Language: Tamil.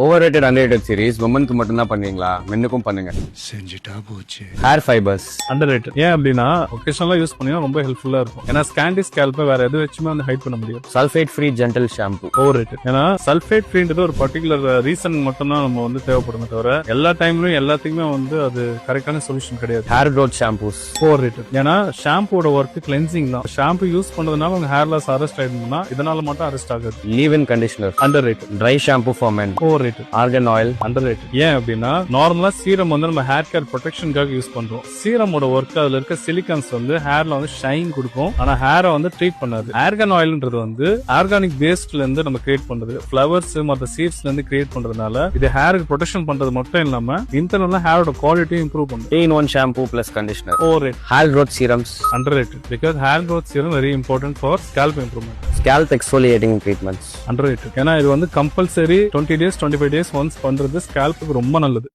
ஓவர்ரேட்டட் அண்டர்ரேட்டட் சீரிஸ் உமனுக்கு மட்டும் தான் பண்ணுவீங்களா? மென்னுக்கும் பண்ணுங்க. செஞ்சுட்டா போச்சு. Hair fibres underrated. ஏன் அப்படின்னா ஒகேஷனலா யூஸ் பண்ணீங்கன்னா ரொம்ப ஹெல்ப்ஃபுல்லா இருக்கும். ஏன்னா ஸ்கேண்டி ஸ்கேல்பை வேற எது வச்சுமே வந்து ஹைட் பண்ண முடியும். Sulphate free gentle shampoo. Overrated. ஏன்னா சல்ஃபேட் ஃப்ரீன்றது ஒரு பர்டிகுலர் ரீசன் மட்டும் தான் நம்ம வந்து தேவைப்படுமே தவிர எல்லா டைம்லயும் எல்லாத்துக்குமே வந்து அது கரெக்டான சொல்யூஷன் கிடையாது. Hair growth shampoos. ஓவர்ரேட்டட். ஏன்னா ஷாம்பூட ஒர்க் கிளென்சிங் தான். ஷாம்பு யூஸ் பண்ணதுனால உங்க ஹேர் லாஸ் அரெஸ்ட் ஆயிடுதுன்னா இதனால மட்டும் அரெஸ்ட் ஆகாது. Leave in conditioner. Underrated. Try shampoo for men. Overrated. Organ oil. Underrated. ஏன் அப்படின்னா நார்மலா சீரம் வந்து நம்ம ஹேர் கேர் ப்ரொடெக்ஷனுக்காக யூஸ் பண்றோம். சீரமோட ஒர்க் அதுல இருக்க சிலிகான்ஸ் வந்து ஹேர்ல வந்து ஷைன் கொடுக்கும். ஆனா ஹேரை வந்து ட்ரீட் பண்ணாது. ஆர்கன் ஆயில்ன்றது வந்து ஆர்கானிக் பேஸ்ட்ல இருந்து நம்ம கிரியேட் பண்றது. ஃபிளவர்ஸ் மற்ற சீட்ஸ்ல இருந்து கிரியேட் பண்றதுனால இது ஹேருக்கு ப்ரொடெக்ஷன் பண்றது மட்டும் இல்லாம இன்டர்னலா ஹேரோட குவாலிட்டி இம்ப்ரூவ் பண்ணும். 3-in-1 shampoo plus conditioner. Overrated. Hair growth serums. Underrated because hair growth serum very important for scalp improvement. Scalp exfoliating treatments. Underrated. ஏன்னா இது வந்து கம்பல்சரி 20 days 25 days ஒன்ஸ் பண்றது ஸ்கேல்புக்கு ரொம்ப நல்லது.